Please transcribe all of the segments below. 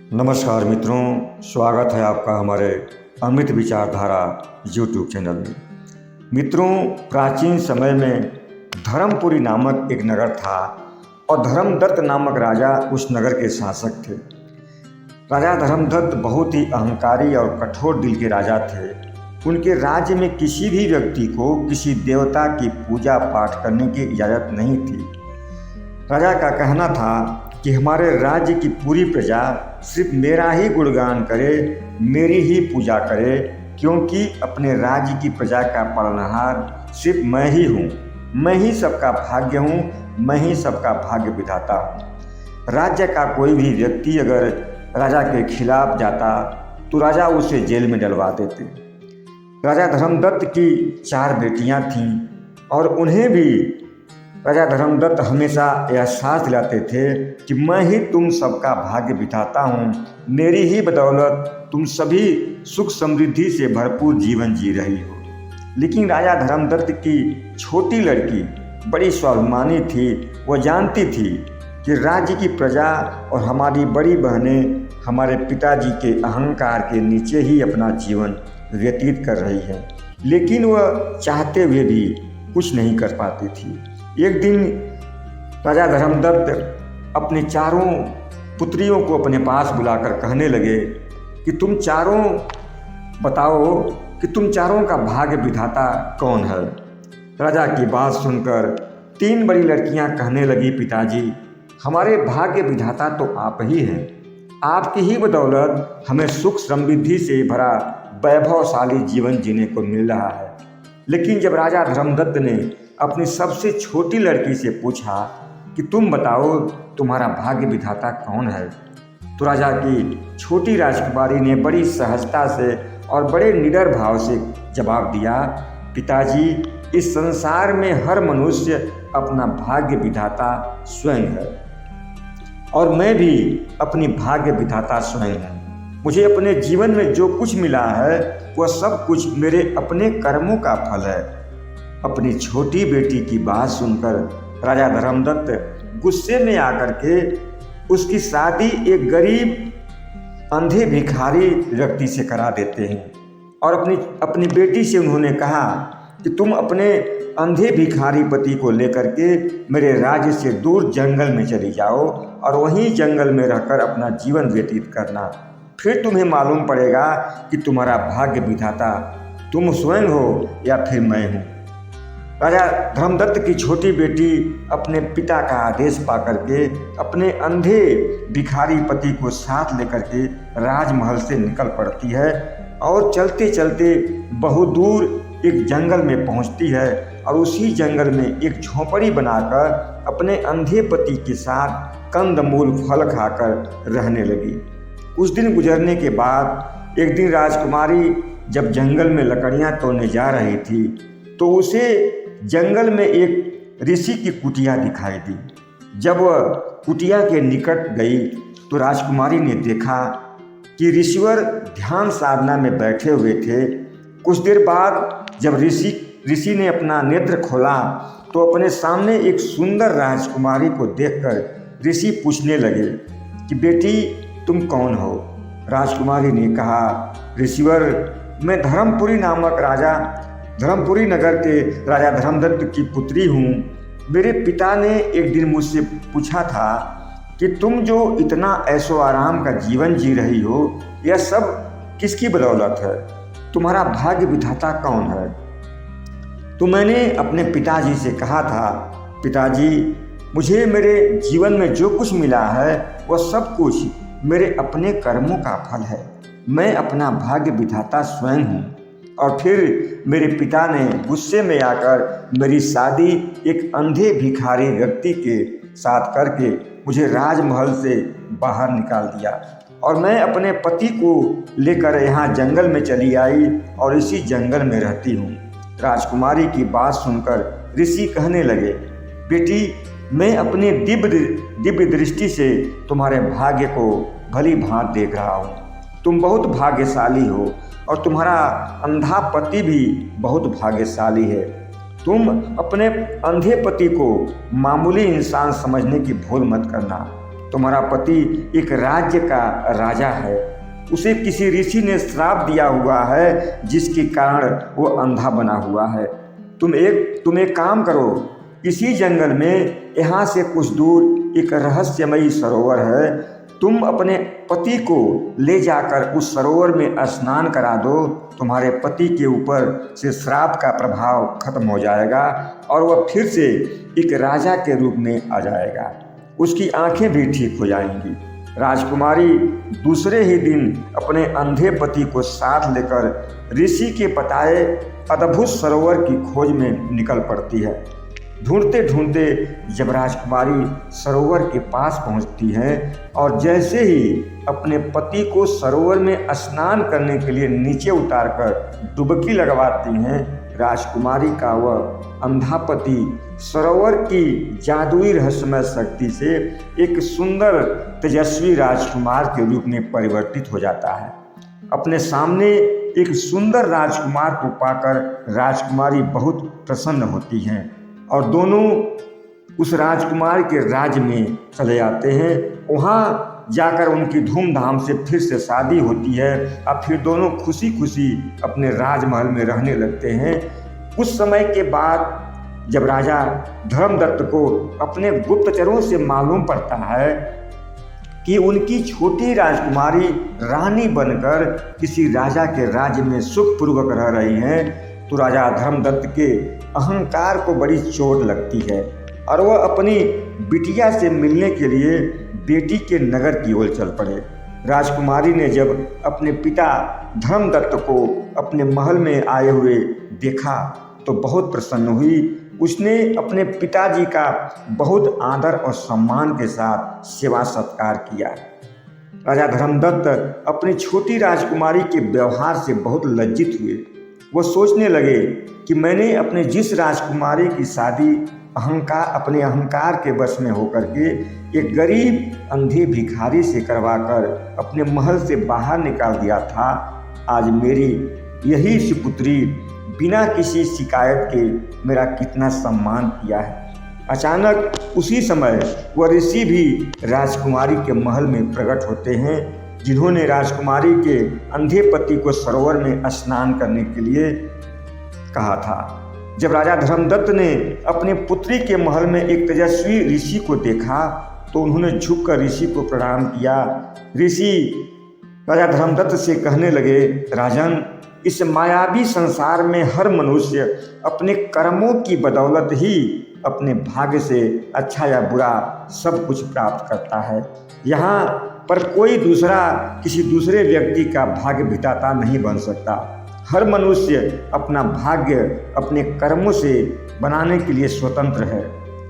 नमस्कार मित्रों, स्वागत है आपका हमारे अमृत विचारधारा यूट्यूब चैनल में। मित्रों, प्राचीन समय में धर्मपुरी नामक एक नगर था और धर्मदत्त नामक राजा उस नगर के शासक थे। राजा धर्मदत्त बहुत ही अहंकारी और कठोर दिल के राजा थे। उनके राज्य में किसी भी व्यक्ति को किसी देवता की पूजा पाठ करने की इजाज़त नहीं थी। राजा का कहना था कि हमारे राज्य की पूरी प्रजा सिर्फ मेरा ही गुणगान करे, मेरी ही पूजा करे, क्योंकि अपने राज्य की प्रजा का पालनहार सिर्फ मैं ही हूँ। मैं ही सबका भाग्य हूँ, मैं ही सबका भाग्य विधाता हूँ। राज्य का कोई भी व्यक्ति अगर राजा के खिलाफ जाता तो राजा उसे जेल में डलवा देते। राजा धर्मदत्त की 4 बेटियाँ थीं और उन्हें भी राजा धर्मदत्त हमेशा यह साथ दिलाते थे कि मैं ही तुम सबका भाग्य बिठाता हूँ, मेरी ही बदौलत तुम सभी सुख समृद्धि से भरपूर जीवन जी रही हो। लेकिन राजा धर्मदत्त की छोटी लड़की बड़ी स्वाभिमानी थी। वह जानती थी कि राज्य की प्रजा और हमारी बड़ी बहनें हमारे पिताजी के अहंकार के नीचे ही अपना जीवन व्यतीत कर रही हैं, लेकिन वह चाहते हुए भी कुछ नहीं कर पाती थी। एक दिन राजा धर्मदत्त अपने 4 पुत्रियों को अपने पास बुलाकर कहने लगे कि तुम चारों बताओ कि तुम चारों का भाग्य विधाता कौन है। राजा की बात सुनकर 3 बड़ी लड़कियां कहने लगी, पिताजी, हमारे भाग्य विधाता तो आप ही हैं। आपकी ही बदौलत हमें सुख समृद्धि से भरा वैभवशाली जीवन जीने को मिल रहा है। लेकिन जब राजा धर्मदत्त ने अपनी सबसे छोटी लड़की से पूछा कि तुम बताओ तुम्हारा भाग्य विधाता कौन है, तो राजा की छोटी राजकुमारी ने बड़ी सहजता से और बड़े निडर भाव से जवाब दिया, पिताजी, इस संसार में हर मनुष्य अपना भाग्य विधाता स्वयं है और मैं भी अपनी भाग्य विधाता स्वयं हूँ। मुझे अपने जीवन में जो कुछ मिला है वह सब कुछ मेरे अपने कर्मों का फल है। अपनी छोटी बेटी की बात सुनकर राजा धर्मदत्त गुस्से में आकर के उसकी शादी एक गरीब अंधे भिखारी व्यक्ति से करा देते हैं और अपनी बेटी से उन्होंने कहा कि तुम अपने अंधे भिखारी पति को लेकर के मेरे राज्य से दूर जंगल में चली जाओ और वहीं जंगल में रहकर अपना जीवन व्यतीत करना। फिर तुम्हें मालूम पड़ेगा कि तुम्हारा भाग्य विधाता तुम स्वयं हो या फिर मैं हूँ। राजा धर्मदत्त की छोटी बेटी अपने पिता का आदेश पाकर के अपने अंधे भिखारी पति को साथ लेकर के राजमहल से निकल पड़ती है और चलते चलते बहुत दूर एक जंगल में पहुंचती है और उसी जंगल में एक झोंपड़ी बनाकर अपने अंधे पति के साथ कंदमूल फल खाकर रहने लगी। कुछ दिन गुजरने के बाद एक दिन राजकुमारी जब जंगल में लकड़ियां तोड़ने जा रही थी तो उसे जंगल में एक ऋषि की कुटिया दिखाई दी। जब वह कुटिया के निकट गई तो राजकुमारी ने देखा कि ऋषिवर ध्यान साधना में बैठे हुए थे। कुछ देर बाद जब ऋषि ने अपना नेत्र खोला तो अपने सामने एक सुंदर राजकुमारी को देखकर ऋषि पूछने लगे कि बेटी, तुम कौन हो। राजकुमारी ने कहा, ऋषिवर, मैं धर्मपुरी नगर के राजा धर्मदत्त की पुत्री हूँ। मेरे पिता ने एक दिन मुझसे पूछा था कि तुम जो इतना ऐशो आराम का जीवन जी रही हो, यह सब किसकी बदौलत है। तुम्हारा भाग्य विधाता कौन है। तो मैंने अपने पिताजी से कहा था, पिताजी, मुझे मेरे जीवन में जो कुछ मिला है वह सब कुछ मेरे अपने कर्मों का फल है। मैं अपना भाग्य विधाता स्वयं हूँ। और फिर मेरे पिता ने गुस्से में आकर मेरी शादी एक अंधे भिखारी व्यक्ति के साथ करके मुझे राजमहल से बाहर निकाल दिया और मैं अपने पति को लेकर यहाँ जंगल में चली आई और इसी जंगल में रहती हूँ। राजकुमारी की बात सुनकर ऋषि कहने लगे, बेटी, मैं अपनी दिव्य दृष्टि से तुम्हारे भाग्य को भली भांति देख रहा हूँ। तुम बहुत भाग्यशाली हो और तुम्हारा अंधा पति भी बहुत भाग्यशाली है। तुम अपने अंधे पति को मामूली इंसान समझने की भूल मत करना। तुम्हारा पति एक राज्य का राजा है, उसे किसी ऋषि ने श्राप दिया हुआ है जिसके कारण वो अंधा बना हुआ है। तुम एक काम करो, इसी जंगल में यहाँ से कुछ दूर एक रहस्यमयी सरोवर है, तुम अपने पति को ले जाकर उस सरोवर में स्नान करा दो, तुम्हारे पति के ऊपर से श्राप का प्रभाव खत्म हो जाएगा और वह फिर से एक राजा के रूप में आ जाएगा, उसकी आंखें भी ठीक हो जाएंगी। राजकुमारी दूसरे ही दिन अपने अंधे पति को साथ लेकर ऋषि के बताए अद्भुत सरोवर की खोज में निकल पड़ती है। ढूंढते ढूंढते जब राजकुमारी सरोवर के पास पहुंचती है और जैसे ही अपने पति को सरोवर में स्नान करने के लिए नीचे उतारकर डुबकी लगवाती हैं, राजकुमारी का वह अंधा पति सरोवर की जादुई रहस्यमय शक्ति से एक सुंदर तेजस्वी राजकुमार के रूप में परिवर्तित हो जाता है। अपने सामने एक सुंदर राजकुमार को पाकर राजकुमारी बहुत प्रसन्न होती हैं और दोनों उस राजकुमार के राज्य में चले जाते हैं। वहाँ जाकर उनकी धूमधाम से फिर से शादी होती है। अब फिर दोनों खुशी खुशी अपने राजमहल में रहने लगते हैं। कुछ समय के बाद जब राजा धर्मदत्त को अपने गुप्तचरों से मालूम पड़ता है कि उनकी छोटी राजकुमारी रानी बनकर किसी राजा के राज्य में सुखपूर्वक रह रही हैं, तो राजा धर्मदत्त के अहंकार को बड़ी चोट लगती है और वह अपनी बिटिया से मिलने के लिए बेटी के नगर की ओर चल पड़े। राजकुमारी ने जब अपने पिता धर्मदत्त को अपने महल में आए हुए देखा तो बहुत प्रसन्न हुई। उसने अपने पिताजी का बहुत आदर और सम्मान के साथ सेवा सत्कार किया। राजा धर्मदत्त अपनी छोटी राजकुमारी के व्यवहार से बहुत लज्जित हुए। वो सोचने लगे कि मैंने अपने जिस राजकुमारी की शादी अपने अहंकार के वश में होकर के एक गरीब अंधे भिखारी से करवाकर अपने महल से बाहर निकाल दिया था, आज मेरी यही सुपुत्री बिना किसी शिकायत के मेरा कितना सम्मान किया है। अचानक उसी समय वह ऋषि भी राजकुमारी के महल में प्रकट होते हैं, जिन्होंने राजकुमारी के अंधे पति को सरोवर में स्नान करने के लिए कहा था। जब राजा धर्मदत्त ने अपने पुत्री के महल में एक तेजस्वी ऋषि को देखा तो उन्होंने झुककर ऋषि को प्रणाम किया। ऋषि राजा धर्मदत्त से कहने लगे, राजन, इस मायावी संसार में हर मनुष्य अपने कर्मों की बदौलत ही अपने भाग्य से अच्छा या बुरा सब कुछ प्राप्त करता है। यहाँ पर कोई दूसरा किसी दूसरे व्यक्ति का भाग्य विधाता नहीं बन सकता। हर मनुष्य अपना भाग्य अपने कर्मों से बनाने के लिए स्वतंत्र है।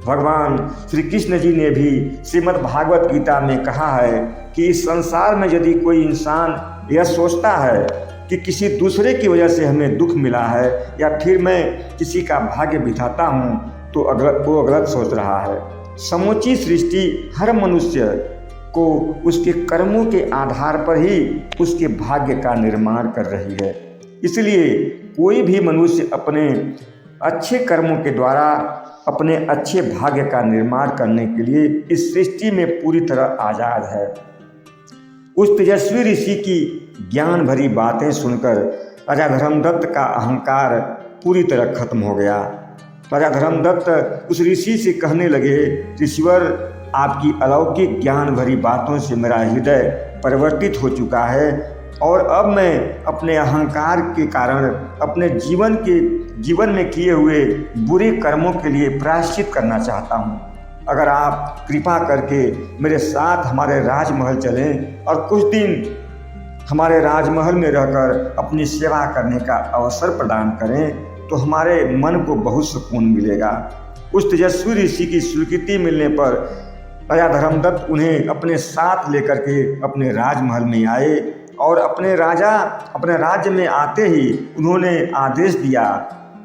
भगवान श्री कृष्ण जी ने भी श्रीमद् भागवत गीता में कहा है कि इस संसार में यदि कोई इंसान यह सोचता है कि किसी दूसरे की वजह से हमें दुख मिला है या फिर मैं किसी का भाग्य बिठाता हूँ तो वो गलत सोच रहा है। समूची सृष्टि हर मनुष्य को उसके कर्मों के आधार पर ही उसके भाग्य का निर्माण कर रही है। इसलिए कोई भी मनुष्य अपने अच्छे कर्मों के द्वारा अपने अच्छे भाग्य का निर्माण करने के लिए इस सृष्टि में पूरी तरह आज़ाद है। उस तेजस्वी ऋषि की ज्ञान भरी बातें सुनकर राजा धर्मदत्त का अहंकार पूरी तरह खत्म हो गया। राजा धर्मदत्त उस ऋषि से कहने लगे, ऋषिवर, आपकी अलौकिक ज्ञान भरी बातों से मेरा हृदय परिवर्तित हो चुका है और अब मैं अपने अहंकार के कारण अपने जीवन में किए हुए बुरे कर्मों के लिए प्रायश्चित करना चाहता हूँ। अगर आप कृपा करके मेरे साथ हमारे राजमहल चलें और कुछ दिन हमारे राजमहल में रहकर अपनी सेवा करने का अवसर प्रदान करें तो हमारे मन को बहुत सुकून मिलेगा। उस तेजस्वी ऋषि की स्वीकृति मिलने पर राजा धर्मदत्त उन्हें अपने साथ लेकर के अपने राजमहल में आए और अपने राज्य में आते ही उन्होंने आदेश दिया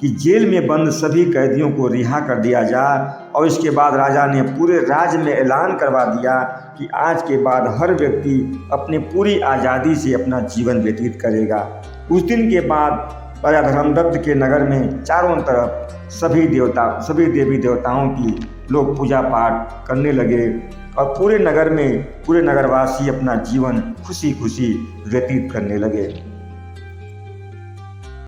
कि जेल में बंद सभी कैदियों को रिहा कर दिया जाए और इसके बाद राजा ने पूरे राज्य में ऐलान करवा दिया कि आज के बाद हर व्यक्ति अपनी पूरी आज़ादी से अपना जीवन व्यतीत करेगा। उस दिन के बाद राजा धर्मदत्त के नगर में चारों तरफ सभी देवी देवताओं की लोग पूजा पाठ करने लगे। और पूरे नगरवासी अपना जीवन खुशी खुशी व्यतीत करने लगे।